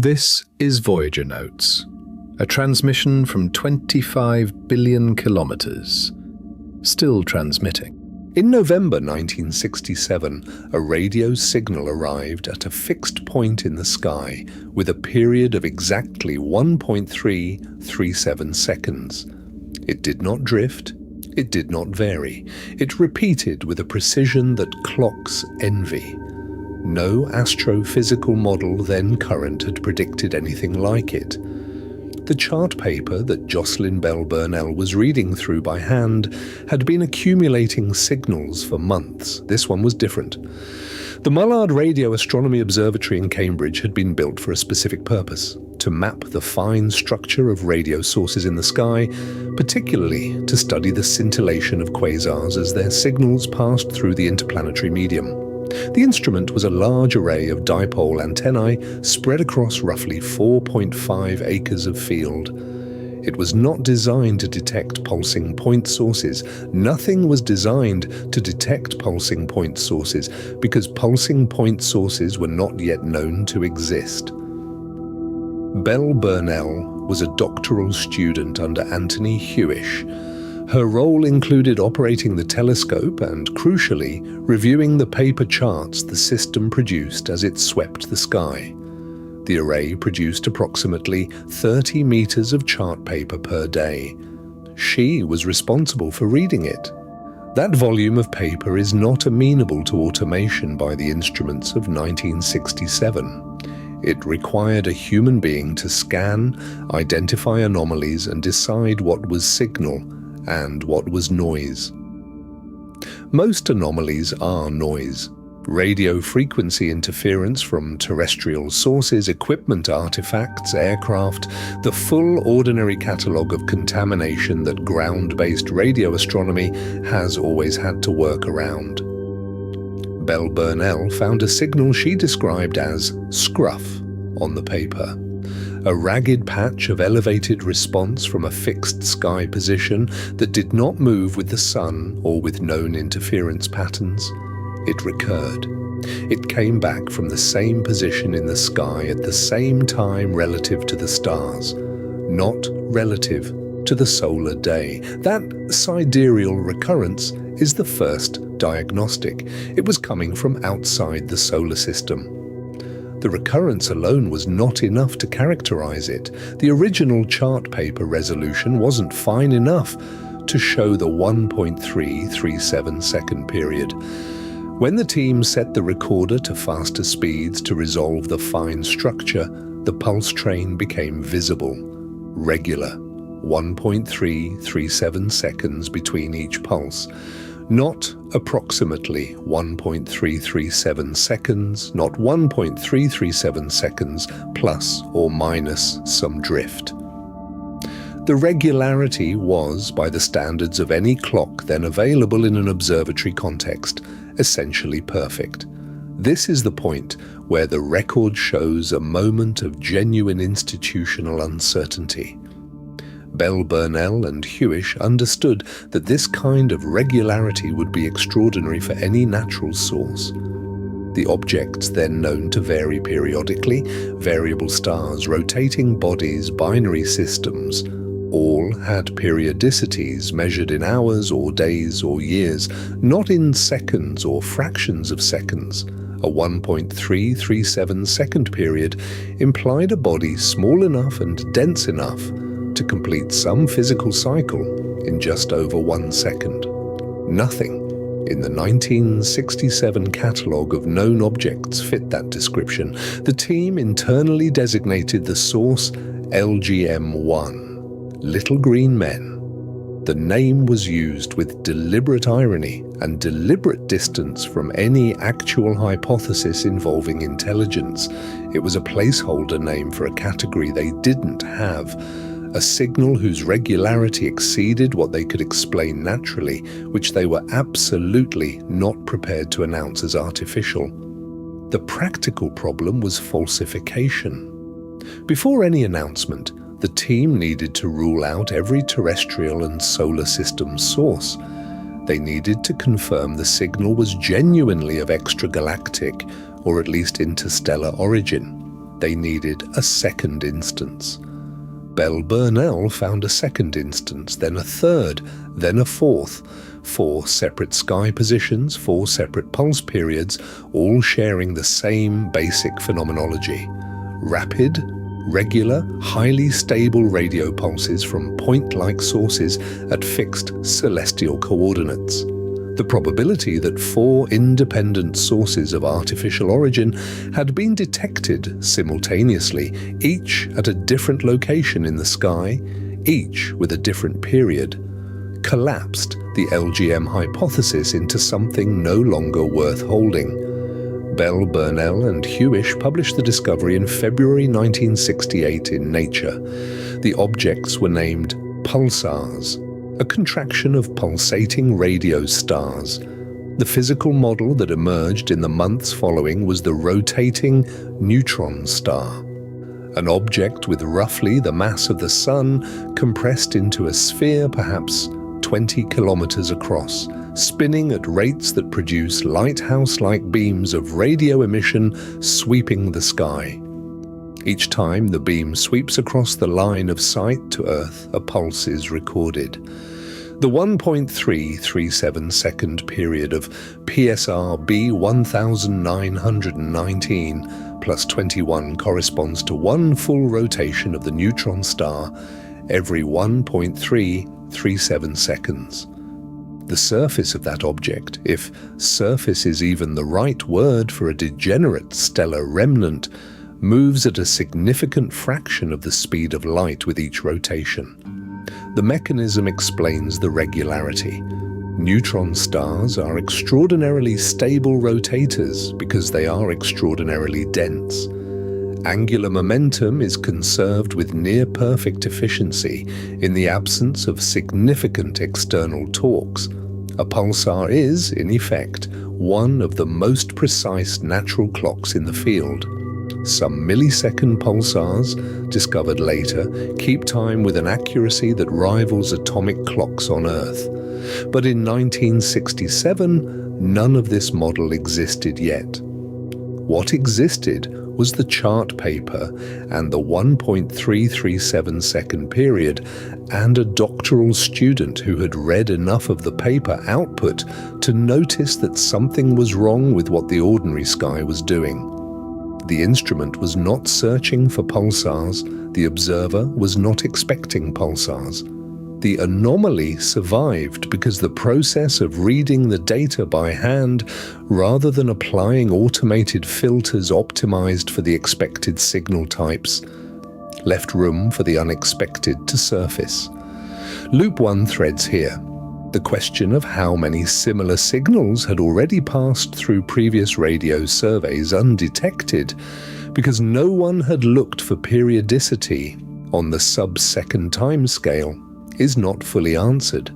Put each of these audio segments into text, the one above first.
This is Voyager Notes, a transmission from 25 billion kilometers, still transmitting. In November 1967, a radio signal arrived at a fixed point in the sky with a period of exactly 1.337 seconds. It did not drift, it did not vary. It repeated with a precision that clocks envy. No astrophysical model then current had predicted anything like it. The chart paper that Jocelyn Bell Burnell was reading through by hand had been accumulating signals for months. This one was different. The Mullard Radio Astronomy Observatory in Cambridge had been built for a specific purpose: to map the fine structure of radio sources in the sky, particularly to study the scintillation of quasars as their signals passed through the interplanetary medium. The instrument was a large array of dipole antennae spread across roughly 4.5 acres of field. It was not designed to detect pulsing point sources. Nothing was designed to detect pulsing point sources because pulsing point sources were not yet known to exist. Bell Burnell was a doctoral student under Anthony Hewish. Her role included operating the telescope and, crucially, reviewing the paper charts the system produced as it swept the sky. The array produced approximately 30 meters of chart paper per day. She was responsible for reading it. That volume of paper is not amenable to automation by the instruments of 1967. It required a human being to scan, identify anomalies, and decide what was signal and what was noise. Most anomalies are noise. Radio frequency interference from terrestrial sources, equipment artifacts, aircraft, the full ordinary catalogue of contamination that ground-based radio astronomy has always had to work around. Bell Burnell found a signal she described as scruff on the paper. A ragged patch of elevated response from a fixed sky position that did not move with the sun or with known interference patterns. It recurred. It came back from the same position in the sky at the same time relative to the stars, not relative to the solar day. That sidereal recurrence is the first diagnostic. It was coming from outside the solar system. The recurrence alone was not enough to characterize it. The original chart paper resolution wasn't fine enough to show the 1.337 second period. When the team set the recorder to faster speeds to resolve the fine structure, the pulse train became visible, regular, 1.337 seconds between each pulse. Not approximately 1.337 seconds, not 1.337 seconds plus or minus some drift. The regularity was, by the standards of any clock then available in an observatory context, essentially perfect. This is the point where the record shows a moment of genuine institutional uncertainty. Bell Burnell and Hewish understood that this kind of regularity would be extraordinary for any natural source. The objects then known to vary periodically, variable stars, rotating bodies, binary systems, all had periodicities measured in hours or days or years, not in seconds or fractions of seconds. A 1.337 second period implied a body small enough and dense enough to complete some physical cycle in just over 1 second. Nothing in the 1967 catalogue of known objects fit that description. The team internally designated the source LGM-1, Little Green Men. The name was used with deliberate irony and deliberate distance from any actual hypothesis involving intelligence. It was a placeholder name for a category they didn't have. A signal whose regularity exceeded what they could explain naturally, which they were absolutely not prepared to announce as artificial. The practical problem was falsification. Before any announcement, the team needed to rule out every terrestrial and solar system source. They needed to confirm the signal was genuinely of extragalactic, or at least interstellar origin. They needed a second instance. Bell-Burnell found a second instance, then a third, then a fourth. 4 separate sky positions, 4 separate pulse periods, all sharing the same basic phenomenology. Rapid, regular, highly stable radio pulses from point-like sources at fixed celestial coordinates. The probability that 4 independent sources of artificial origin had been detected simultaneously, each at a different location in the sky, each with a different period, collapsed the LGM hypothesis into something no longer worth holding. Bell, Burnell and Hewish published the discovery in February 1968 in Nature. The objects were named Pulsars, a contraction of pulsating radio stars. The physical model that emerged in the months following was the rotating Neutron star, an object with roughly the mass of the Sun compressed into a sphere perhaps 20 kilometers across, spinning at rates that produce lighthouse-like beams of radio emission sweeping the sky. Each time the beam sweeps across the line of sight to Earth, a pulse is recorded. The 1.337-second period of PSR B 1919 plus 21 corresponds to 1 full rotation of the neutron star every 1.337 seconds. The surface of that object, if surface is even the right word for a degenerate stellar remnant, moves at a significant fraction of the speed of light with each rotation. The mechanism explains the regularity. Neutron stars are extraordinarily stable rotators because they are extraordinarily dense. Angular momentum is conserved with near-perfect efficiency in the absence of significant external torques. A pulsar is, in effect, one of the most precise natural clocks in the field. Some millisecond pulsars, discovered later, keep time with an accuracy that rivals atomic clocks on Earth. But in 1967, none of this model existed yet. What existed was the chart paper and the 1.337 second period, and a doctoral student who had read enough of the paper output to notice that something was wrong with what the ordinary sky was doing. The instrument was not searching for pulsars, the observer was not expecting pulsars. The anomaly survived because the process of reading the data by hand, rather than applying automated filters optimized for the expected signal types, left room for the unexpected to surface. Loop 1 threads here. The question of how many similar signals had already passed through previous radio surveys undetected, because no one had looked for periodicity on the sub-second timescale, is not fully answered.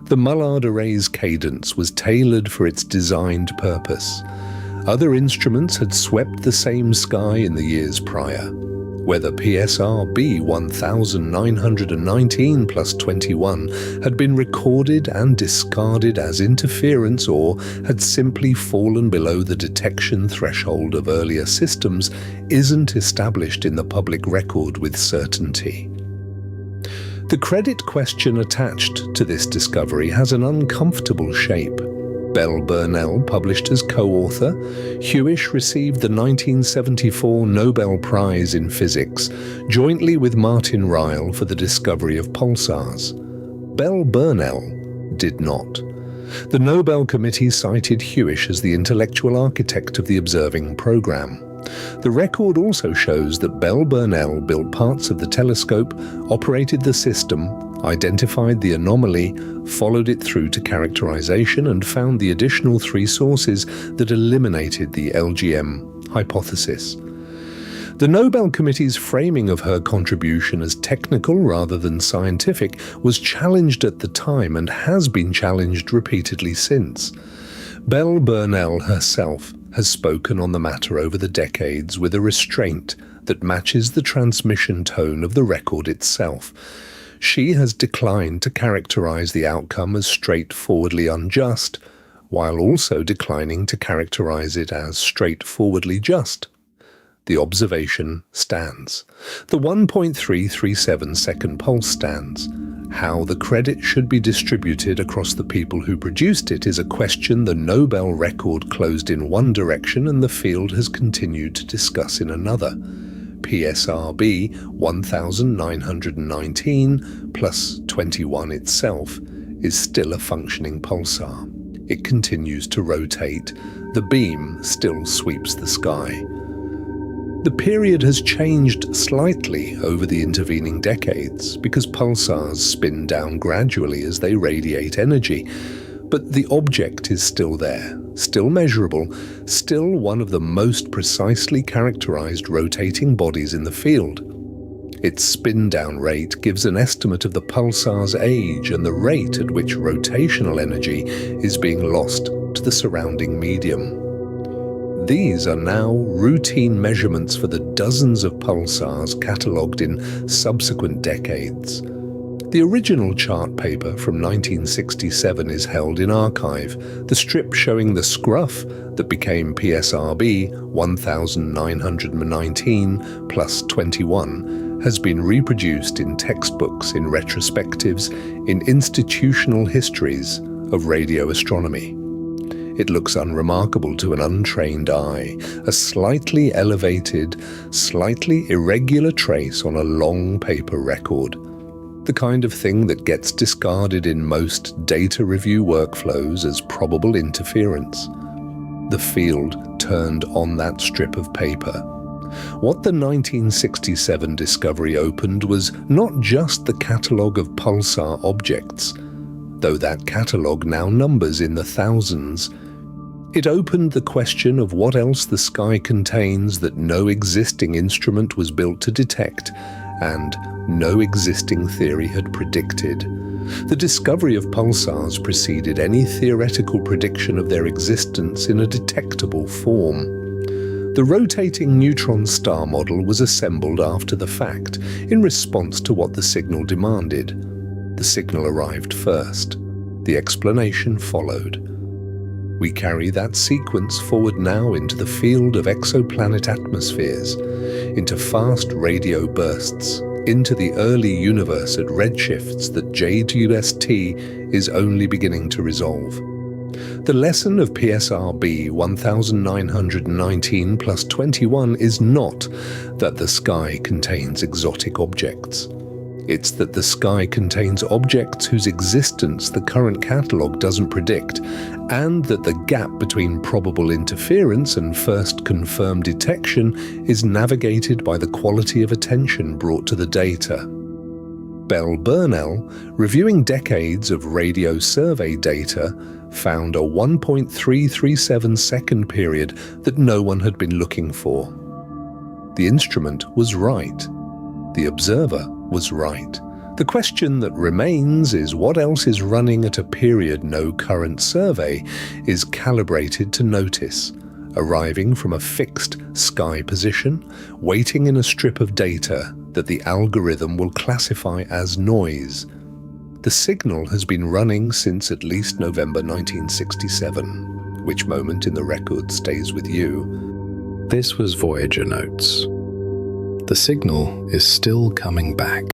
The Mullard Array's cadence was tailored for its designed purpose. Other instruments had swept the same sky in the years prior. Whether PSR B 1919 plus 21 had been recorded and discarded as interference or had simply fallen below the detection threshold of earlier systems isn't established in the public record with certainty. The credit question attached to this discovery has an uncomfortable shape. Bell Burnell published as co-author. Hewish received the 1974 Nobel Prize in Physics, jointly with Martin Ryle for the discovery of pulsars. Bell Burnell did not. The Nobel Committee cited Hewish as the intellectual architect of the observing program. The record also shows that Bell Burnell built parts of the telescope, operated the system, identified the anomaly, followed it through to characterization, and found the additional 3 sources that eliminated the LGM hypothesis. The Nobel Committee's framing of her contribution as technical rather than scientific was challenged at the time and has been challenged repeatedly since. Bell Burnell herself has spoken on the matter over the decades with a restraint that matches the transmission tone of the record itself. She has declined to characterize the outcome as straightforwardly unjust, while also declining to characterize it as straightforwardly just. The observation stands. The 1.337-second pulse stands. How the credit should be distributed across the people who produced it is a question the Nobel record closed in one direction and the field has continued to discuss in another. PSRB 1919 plus 21 itself is still a functioning pulsar. It continues to rotate. The beam still sweeps the sky. The period has changed slightly over the intervening decades because pulsars spin down gradually as they radiate energy, but the object is still there, still measurable, still one of the most precisely characterized rotating bodies in the field. Its spin-down rate gives an estimate of the pulsar's age and the rate at which rotational energy is being lost to the surrounding medium. These are now routine measurements for the dozens of pulsars catalogued in subsequent decades. The original chart paper from 1967 is held in archive. The strip showing the scruff that became PSRB 1919 plus 21 has been reproduced in textbooks, in retrospectives, in institutional histories of radio astronomy. It looks unremarkable to an untrained eye, a slightly elevated, slightly irregular trace on a long paper record. The kind of thing that gets discarded in most data review workflows as probable interference. The field turned on that strip of paper. What the 1967 discovery opened was not just the catalogue of pulsar objects, though that catalogue now numbers in the thousands. It opened the question of what else the sky contains that no existing instrument was built to detect, and no existing theory had predicted. The discovery of pulsars preceded any theoretical prediction of their existence in a detectable form. The rotating neutron star model was assembled after the fact, in response to what the signal demanded. The signal arrived first. The explanation followed. We carry that sequence forward now into the field of exoplanet atmospheres, into fast radio bursts, into the early universe at redshifts that JWST is only beginning to resolve. The lesson of PSRB 1919 plus 21 is not that the sky contains exotic objects. It's that the sky contains objects whose existence the current catalogue doesn't predict, and that the gap between probable interference and first confirmed detection is navigated by the quality of attention brought to the data. Bell Burnell, reviewing decades of radio survey data, found a 1.337-second period that no one had been looking for. The instrument was right. The observer was right. The question that remains is what else is running at a period no current survey is calibrated to notice, arriving from a fixed sky position, waiting in a strip of data that the algorithm will classify as noise. The signal has been running since at least November 1967. Which moment in the record stays with you? This was Voyager Notes. The signal is still coming back.